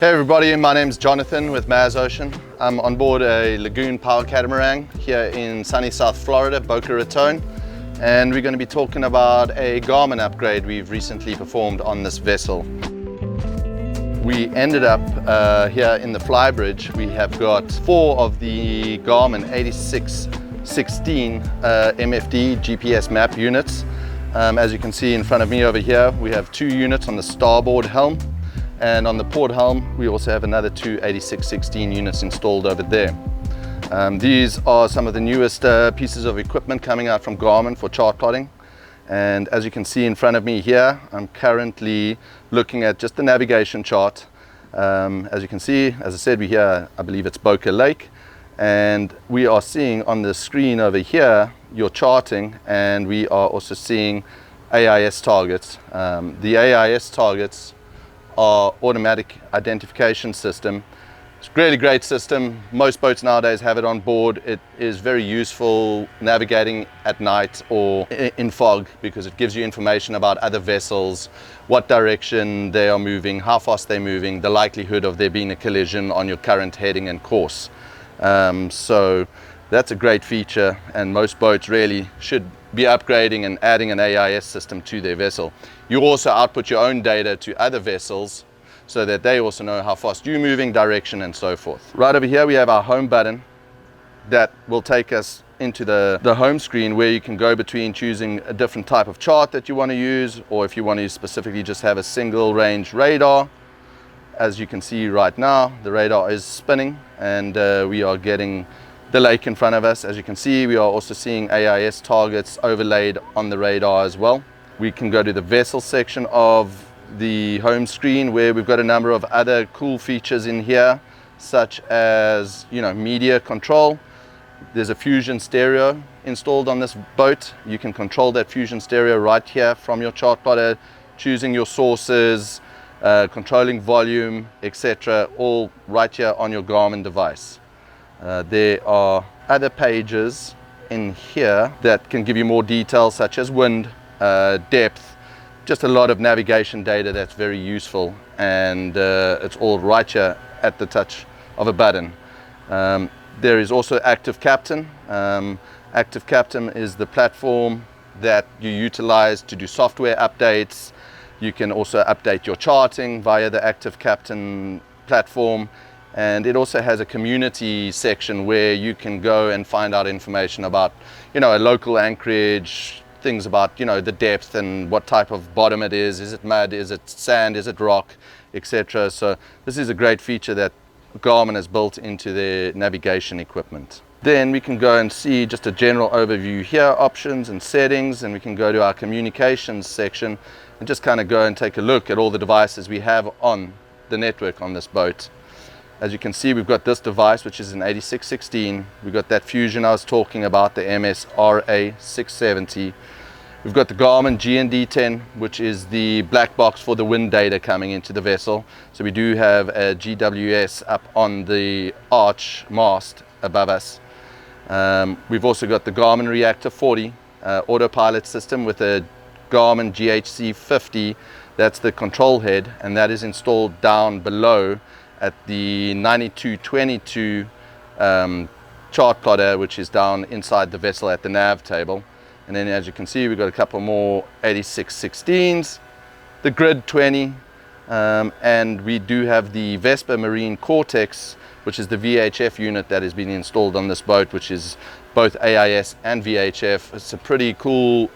Hey everybody, my name's Jonathan with MazOcean. I'm on board a Lagoon power catamaran here in sunny South Florida, Boca Raton, and we're going to be talking about a Garmin upgrade we've recently performed on this vessel. We ended up here in the flybridge. We have got 4 of the Garmin 8616 MFD GPSMAP units. As you can see in front of me over here, we have 2 units on the starboard helm. And on the port helm, we also have another 2 8616 units installed over there. These are some of the newest pieces of equipment coming out from Garmin for chart plotting. And as you can see in front of me here, I'm currently looking at just the navigation chart. As you can see, as I said, we're here, I believe it's Boca Lake. And we are seeing on the screen over here, your charting, and we are also seeing AIS targets. The AIS targets our automatic identification system. It's a really great system. Most boats nowadays have it on board. It is very useful navigating at night or in fog because it gives you information about other vessels, what direction they are moving, how fast they're moving, the likelihood of there being a collision on your current heading and course. So that's a great feature, and most boats really should be upgrading and adding an AIS system to their vessel. You also output your own data to other vessels so that they also know how fast you're moving, direction, and so forth. Right over here we have our home button that will take us into the home screen, where you can go between choosing a different type of chart that you want to use, or if you want to specifically just have a single range radar. As you can see right now, the radar is spinning and we are getting the lake in front of us. As you can see, we are also seeing AIS targets overlaid on the radar as well. We can go to the vessel section of the home screen, where we've got a number of other cool features in here, such as, media control. There's a Fusion stereo installed on this boat. You can control that Fusion stereo right here from your chart plotter, choosing your sources, controlling volume, etc., all right here on your Garmin device. There are other pages in here that can give you more details, such as wind, depth, just a lot of navigation data that's very useful, and it's all right here at the touch of a button. There is also Active Captain. Active Captain is the platform that you utilize to do software updates. You can also update your charting via the Active Captain platform. And it also has a community section where you can go and find out information about, a local anchorage, things about, the depth and what type of bottom it is it mud, is it sand, is it rock, etc. So this is a great feature that Garmin has built into their navigation equipment. Then we can go and see just a general overview here, options and settings, and we can go to our communications section and just kind of go and take a look at all the devices we have on the network on this boat. As you can see, we've got this device, which is an 8616. We've got that Fusion I was talking about, the MSRA 670. We've got the Garmin GND10, which is the black box for the wind data coming into the vessel. So we do have a GWS up on the arch mast above us. We've also got the Garmin Reactor 40 autopilot system with a Garmin GHC 50. That's the control head, and that is installed down below at the 9222 chart plotter, which is down inside the vessel at the nav table. And then, as you can see, we've got a couple more 8616s, the Grid 20, and we do have the Vespa Marine Cortex, which is the VHF unit that has been installed on this boat, which is both AIS and VHF. It's a pretty cool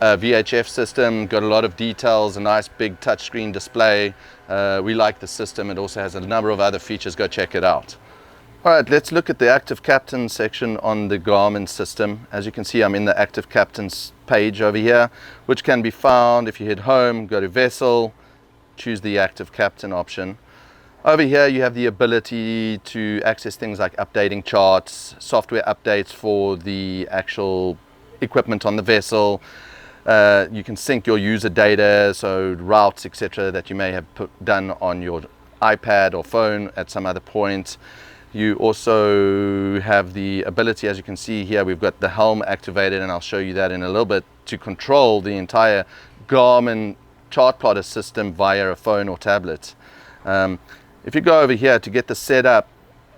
VHF system, got a lot of details, a nice big touchscreen display. We like the system. It also has a number of other features. Go check it out. All right, let's look at the Active Captain section on the Garmin system. As you can see, I'm in the Active Captain's page over here, which can be found if you hit home, go to vessel, choose the Active Captain option. Over here you have the ability to access things like updating charts, software updates for the actual equipment on the vessel. You can sync your user data, so routes, etc., that you may have done on your iPad or phone at some other point. You also have the ability, as you can see here, we've got the Helm activated, and I'll show you that in a little bit, to control the entire Garmin chart plotter system via a phone or tablet. If you go over here to get the setup,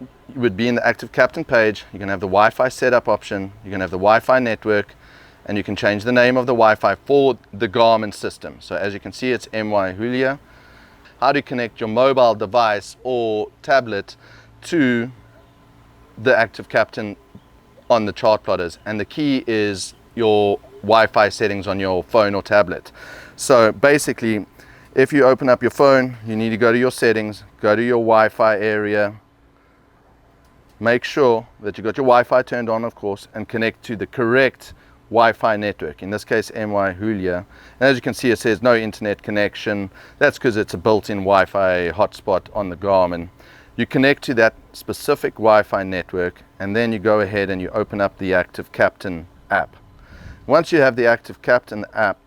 you would be in the active captain page. You can have the Wi-Fi setup option, you can have the Wi-Fi network, and you can change the name of the Wi-Fi for the Garmin system. So as you can see, it's MY Hülya. How to connect your mobile device or tablet to the active captain on the chart plotters, and the key is your Wi-Fi settings on your phone or tablet. So basically, if you open up your phone, you need to go to your settings, go to your Wi-Fi area, make sure that you got your Wi-Fi turned on, of course, and connect to the correct Wi-Fi network, in this case MY Hülya. And as you can see, it says no internet connection. That's because it's a built-in Wi-Fi hotspot on the Garmin. You connect to that specific Wi-Fi network, and then you go ahead and you open up the Active Captain app. Once you have the Active Captain app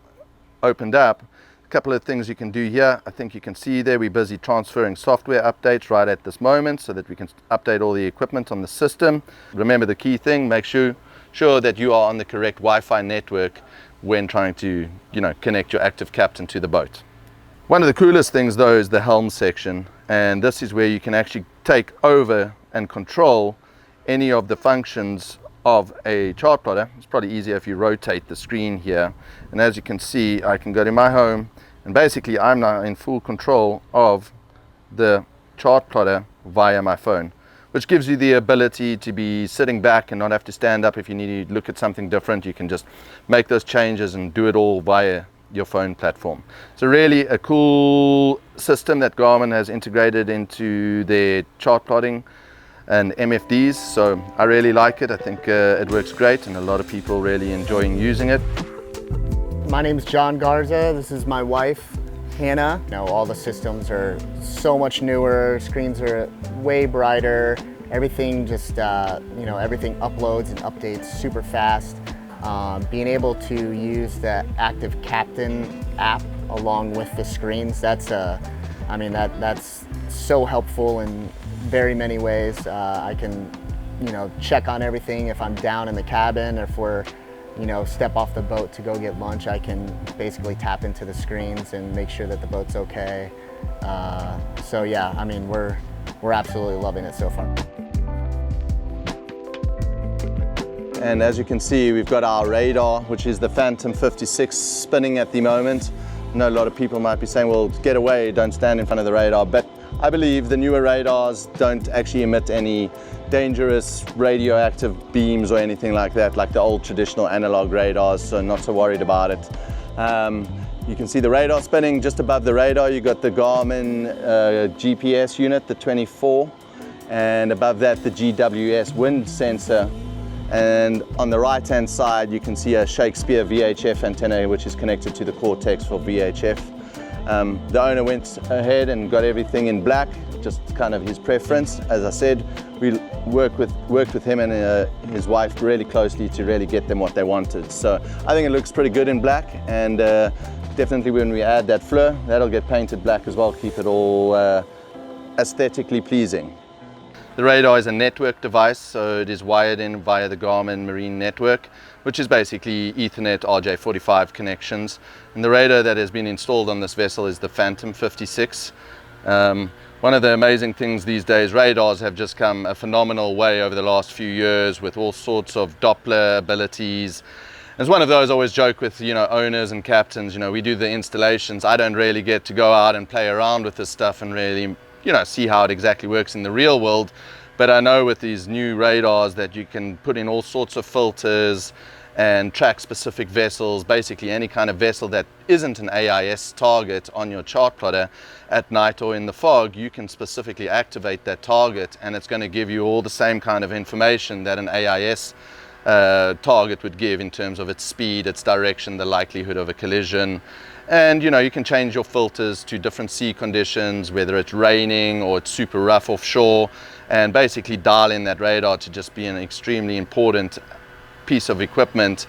opened up, a couple of things you can do here. I think you can see there we're busy transferring software updates right at this moment so that we can update all the equipment on the system. Remember the key thing, make sure that you are on the correct Wi-Fi network when trying to, connect your Active Captain to the boat. One of the coolest things though is the Helm section, and this is where you can actually take over and control any of the functions of a chart plotter. It's probably easier if you rotate the screen here, and as you can see, I can go to my home, and basically I'm now in full control of the chart plotter via my phone, which gives you the ability to be sitting back and not have to stand up. If you need to look at something different, you can just make those changes and do it all via your phone platform. So really a cool system that Garmin has integrated into their chart plotting and MFDs. So I really like it. I think it works great, and a lot of people really enjoying using it. My name is John Garza. This is my wife, Hanna. All the systems are so much newer, screens are way brighter, everything just, everything uploads and updates super fast. Being able to use the Active Captain app along with the screens, that's so helpful in very many ways. I can, check on everything if I'm down in the cabin, or if we're step off the boat to go get lunch, I can basically tap into the screens and make sure that the boat's okay. So yeah, we're absolutely loving it so far. And as you can see, we've got our radar, which is the Fantom 56 spinning at the moment. I know a lot of people might be saying, well, get away, don't stand in front of the radar, but I believe the newer radars don't actually emit any dangerous radioactive beams or anything like that, like the old traditional analog radars, so not so worried about it. You can see the radar spinning. Just above the radar, you got the Garmin GPS unit, the 24, and above that, the GWS wind sensor. And on the right hand side, you can see a Shakespeare VHF antenna, which is connected to the Cortex for VHF. The owner went ahead and got everything in black, just kind of his preference. As I said, we worked with him and his wife really closely to really get them what they wanted. So I think it looks pretty good in black, and definitely when we add that fleur, that'll get painted black as well, keep it all aesthetically pleasing. The radar is a network device, so it is wired in via the Garmin Marine network, which is basically Ethernet RJ45 connections. And the radar that has been installed on this vessel is the Fantom 56. One of the amazing things these days, radars have just come a phenomenal way over the last few years with all sorts of Doppler abilities. It's one of those I always joke with, owners and captains, we do the installations. I don't really get to go out and play around with this stuff and really see how it exactly works in the real world, but I know with these new radars that you can put in all sorts of filters and track specific vessels, basically any kind of vessel that isn't an AIS target on your chart plotter at night or in the fog. You can specifically activate that target, and it's going to give you all the same kind of information that an AIS target would give in terms of its speed, its direction, the likelihood of a collision. And you can change your filters to different sea conditions, whether it's raining or it's super rough offshore, and basically dial in that radar to just be an extremely important piece of equipment,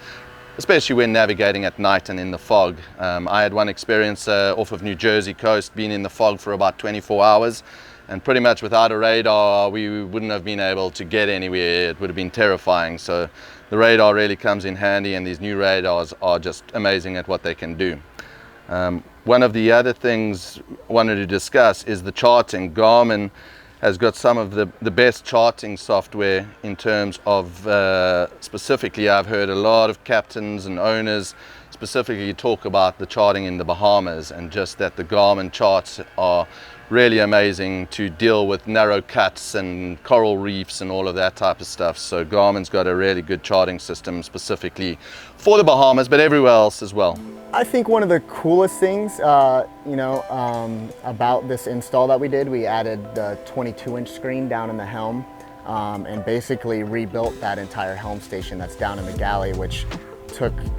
especially when navigating at night and in the fog. I had one experience off of New Jersey coast, being in the fog for about 24 hours, and pretty much without a radar we wouldn't have been able to get anywhere. It would have been terrifying. So the radar really comes in handy, and these new radars are just amazing at what they can do. One of the other things I wanted to discuss is the charting. Garmin has got some of the best charting software in terms of, specifically I've heard a lot of captains and owners specifically talk about the charting in the Bahamas, and just that the Garmin charts are really amazing to deal with narrow cuts and coral reefs and all of that type of stuff. So Garmin's got a really good charting system specifically for the Bahamas, but everywhere else as well. I think one of the coolest things, about this install that we did, we added the 22-inch screen down in the Helm, and basically rebuilt that entire Helm station that's down in the galley, which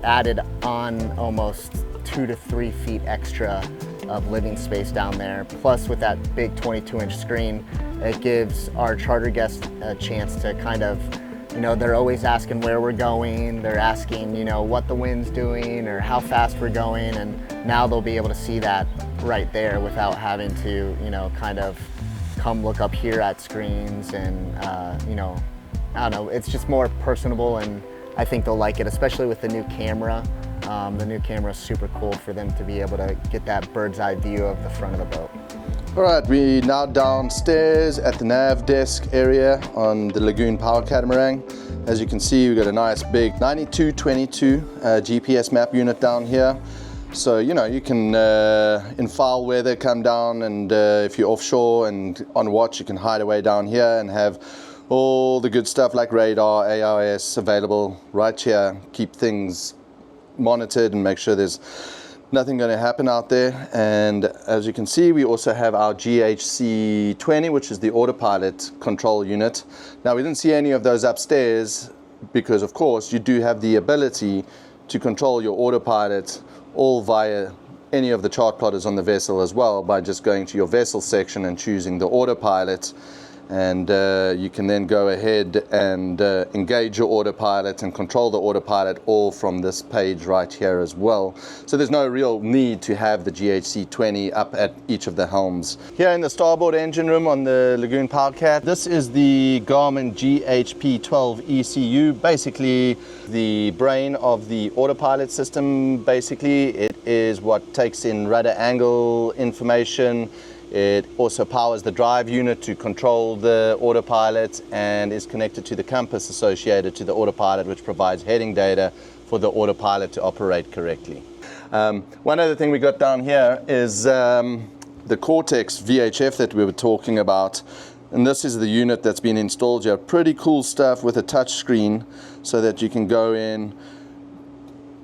added on almost 2 to 3 feet extra of living space down there. Plus, with that big 22-inch screen, it gives our charter guests a chance to kind of, they're always asking where we're going, they're asking, what the wind's doing or how fast we're going, and now they'll be able to see that right there without having to, kind of come look up here at screens, and, I don't know, it's just more personable, and I think they'll like it, especially with the new camera. The new camera is super cool for them to be able to get that bird's eye view of the front of the boat. All right, we're now downstairs at the nav desk area on the Lagoon power catamaran. As you can see, we've got a nice big 9222 GPSMAP unit down here. So, you can, in foul weather, come down, and if you're offshore and on watch, you can hide away down here and have all the good stuff like radar, AIS available right here. Keep things monitored and make sure there's nothing going to happen out there. And as you can see, we also have our GHC20, which is the autopilot control unit. Now, we didn't see any of those upstairs because, of course, you do have the ability to control your autopilot all via any of the chart plotters on the vessel as well, by just going to your vessel section and choosing the autopilot. And you can then go ahead and engage your autopilot and control the autopilot all from this page right here as well. So there's no real need to have the GHC20 up at each of the helms. Here in the starboard engine room on the Lagoon Powercat, this is the Garmin GHP12 ECU, basically the brain of the autopilot system. Basically, it is what takes in rudder angle information. It also powers the drive unit to control the autopilot, and is connected to the compass associated to the autopilot, which provides heading data for the autopilot to operate correctly. One other thing we got down here is the Cortex VHF that we were talking about. And this is the unit that's been installed here. Pretty cool stuff with a touch screen so that you can go in.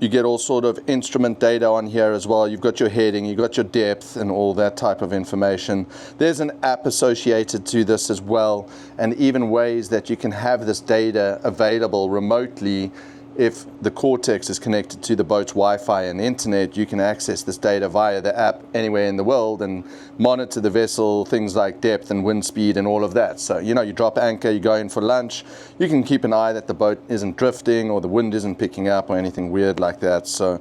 You get all sort of instrument data on here as well. You've got your heading, you've got your depth and all that type of information. There's an app associated to this as well, and even ways that you can have this data available remotely. If the Cortex is connected to the boat's Wi-Fi and the internet, you can access this data via the app anywhere in the world and monitor the vessel, things like depth and wind speed and all of that. So, you drop anchor, you go in for lunch, you can keep an eye that the boat isn't drifting or the wind isn't picking up or anything weird like that. So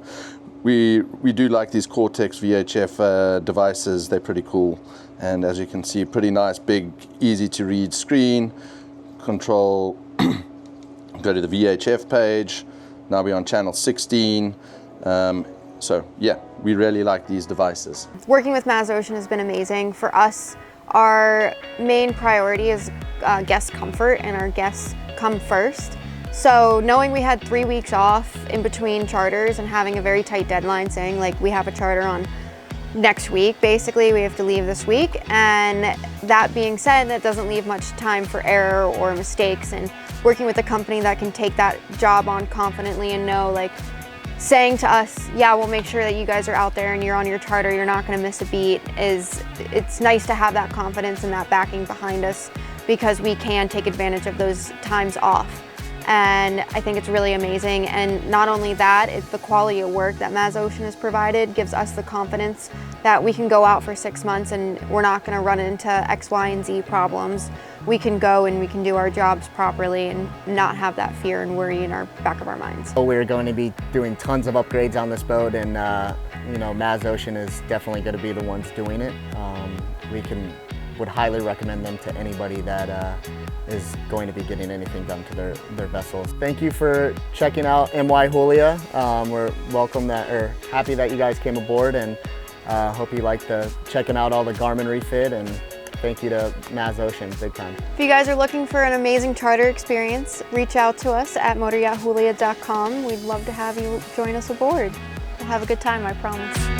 we do like these Cortex VHF devices. They're pretty cool. And as you can see, pretty nice, big, easy to read screen. Control, go to the VHF page. Now we're on channel 16. So yeah, we really like these devices. Working with MazOcean has been amazing. For us, our main priority is guest comfort, and our guests come first. So knowing we had 3 weeks off in between charters and having a very tight deadline saying like we have a charter on next week, basically we have to leave this week, and that being said, that doesn't leave much time for error or mistakes, and working with a company that can take that job on confidently and know, like, saying to us, yeah, we'll make sure that you guys are out there and you're on your charter, you're not going to miss a beat, it's nice to have that confidence and that backing behind us, because we can take advantage of those times off. And I think it's really amazing. And not only that, it's the quality of work that MazOcean has provided gives us the confidence that we can go out for 6 months and we're not going to run into X, Y, and Z problems. We can go and we can do our jobs properly and not have that fear and worry in our back of our minds. We're going to be doing tons of upgrades on this boat, and MazOcean is definitely going to be the ones doing it. We can would highly recommend them to anybody that is going to be getting anything done to their vessels. Thank you for checking out MY Hülya. We're happy that you guys came aboard, and hope you liked checking out all the Garmin refit, and thank you to MazOcean, big time. If you guys are looking for an amazing charter experience, reach out to us at motoryachthulia.com. We'd love to have you join us aboard. We'll have a good time, I promise.